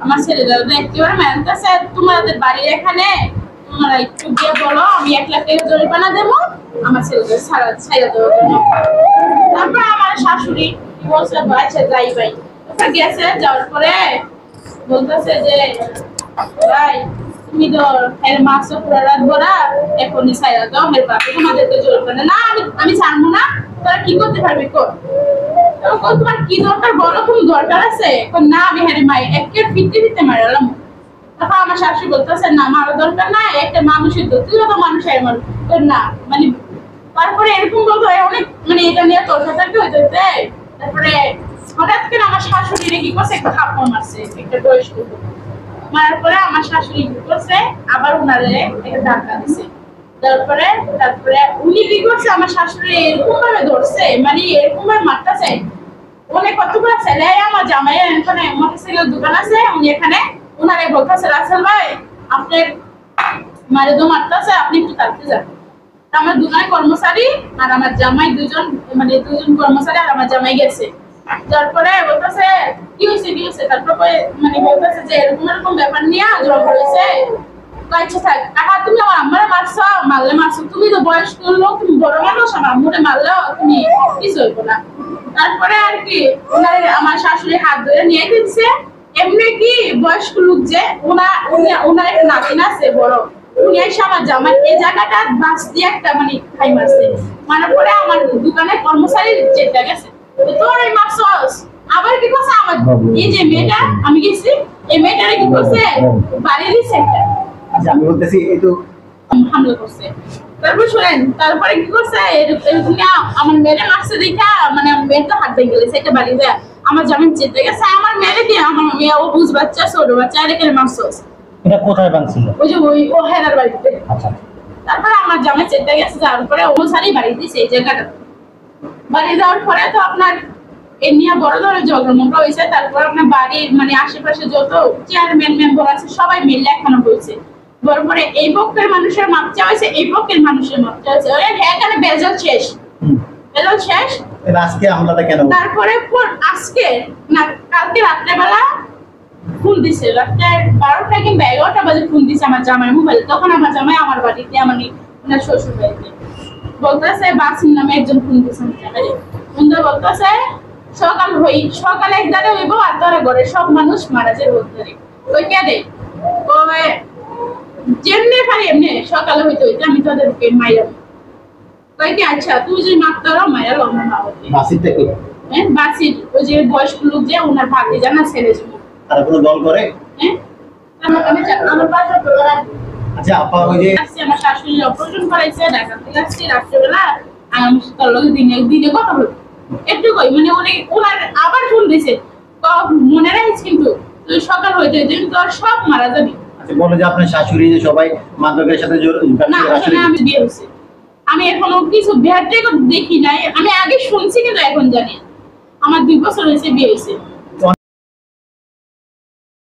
আমার ছেলেরা একেবারে মানতেছে তোমাদের বাড়ির এখানে তোমরা একটু গিয়ে বলো আমি 1 লাখ টাকা জরিমানা দেবো আমার ছেলেদের ছাইড়া দেওয়ার জন্য। তারপর আমার শাশুড়ি বলছে আচ্ছা যাই ভাই গেছে যাওয়ার পরে বলতেছে যে ভাই তুমি তো এর মাছ পুরো রাত ভরা এখনই ছাইড়া দাও এর বাপে তোমাদেরকে জরিমানা না আমি ছাড়বো না তোরা কি করতে পারবি কর। তোমার কি দরকার বলো কোনো দরকার আছে না আমি হেরে মাই একের ফিতে মারালাম। তখন আমার শাশুড়ি বলতেছে না মারো দরকার না একটা মানুষের তো তুইও তো মানুষ না মানে তারপরে এরকম বলতো অনেক মানে এটা নিয়ে তর্কাতর্কি হইতেছে। তারপরে হঠাৎ করে আমার শাশুড়ি কি করছে একটা থাপ্পড় মারছে একটা বয়স্ক মারার পরে আমার শাশুড়ি কি করছে আবার উনারে একটা ধাক্কা দিছে। তারপরে উনি কি করছে আমার শাশুড়ি এরকম ভাবে ধরছে মানে এরকম ভাবে মারতেছে অনেক কতগুলো ছেলে আমার জামাই এখানে মোটরসাইকেল দোকান আছে উনি এখানে উনারে বলতেছে রাসেল ভাই আপনার মারে তো মারতেছে আপনি একটু তাড়াতাড়ি যান। আমার দুজন কর্মচারী আর আমার জামাই দুজন কর্মচারী আর আমার জামাই গেছে। তারপরে বলতেছে কি হয়েছে তারপরে মানে বলতেছে যে এরকম ব্যাপার নিয়ে ঝগড়া হয়েছে। আচ্ছা থাক কাকা তুমি আমার আম্মারে মারছো তুমি তো বয়স্ক লোক তুমি বড় মানুষ আমার আম্মুরে মারলেও তুমি কিছু হইবো না। তারপরে আর কি আমার শাশুড়ি হাত ধরে নিয়ে দিচ্ছে এমনি কি বয়স্ক লোক যে ওনার একটা নাতিন আছে বড় উনি এসে আমার জামাই এই জায়গাটা বাঁশ দিয়ে একটা মানে খাই মারছে মারার পরে আমার দোকানে কর্মচারী যেটা গেছে তোর এই মারছস আবার কি করছে আমার এই যে মেয়েটা আমি গেছি এই মেয়েটারে কি করছে বাড়ি দিছে একটা আমি বলতেছি এই তো হামলা করছে। তারপর শুনেন তারপরে কি করছে এরকম আমার মেয়েরে মারছে দেখা মানে মেয়ের তো হাত ভেঙে গেছে একটা বাড়ি দেয়া আমার জামিন চেতে গেছে আমার মেয়েরে দিয়ে আমার মেয়ে ও বুঝ বাচ্চা ছোট বাচ্চা রেখে মারছস। এটা কোথায় ভাঙছিল? ওই যে ও হেনার বাড়িতে। আচ্ছা তারপরে আমার জামাই চেতে গেছে যাওয়ার পরে অনুসারী বাড়ি দিছে এই জায়গাটা বাড়ি যাওয়ার পরে তো আপনার এই নিয়ে বড় ধরনের ঝগড়া হয়েছে। তারপর আপনার বাড়ির মানে আশেপাশে যত চেয়ারম্যান মেম্বার আছে সবাই মিলে এখানে হয়েছে তারপরে এই পক্ষের মানুষের মাপ চাওয়া হয়েছে এই পক্ষের মানুষের মাপ চাওয়া হয়েছে এখানে বেজাল শেষ আজকে আমলাটা কেন তারপরে আজকে না কালকে রাত্রেবেলা ফোন দিছে রাত্রে 12টা কিংবা 11টা বাজে ফোন দিছে আমার জামাই মোবাইল। তখন আমার জামাই আমার বাড়িতে মানে ওনার শ্বশুর বাড়িতে বলতেছে বাসির নামে একজন ফোন দিছে আমার জামাই বন্ধু বলতেছে সকালে একদারে হইব আর ধরে ঘরে সব মানুষ মারা যায় বলতে ওই কে রে ওই যেমনি পারি এমনি সকালে হইতে আমি তোদেরকে মাইরা কই কি আচ্ছা তুই যদি মারতারও মাইরা লম্বা মারতে বাসিরটা কি হ্যাঁ বাসির ওই যে বয়স্ক লোক যে ওনার ভাগ্যে জানা ছেলে ছিল আর কোনো দল করে হ্যাঁ আমার পাশে তো আচ্ছা আপা ওই যে আমার শাশুড়ি অপারেশন করাইছে ঢাকা থেকে আসছি রাত্রেবেলা আমি তার লগে দিনে কথা বলি একটু কই মানে ওনার আবার ফোন দিছে মনে রাখিস কিন্তু তুই সকাল হইতে দিন তোর সব মারা যাবি। বলে যে আপনার শাশুড়ি যে সবাই মাদকের সাথে না আসলে আমি বিয়ে হয়েছে আমি এখনো কিছু বিহার দেখি নাই আমি আগে শুনছি কিন্তু এখন জানি আমার 2 বছর হয়েছে বিয়ে হয়েছে।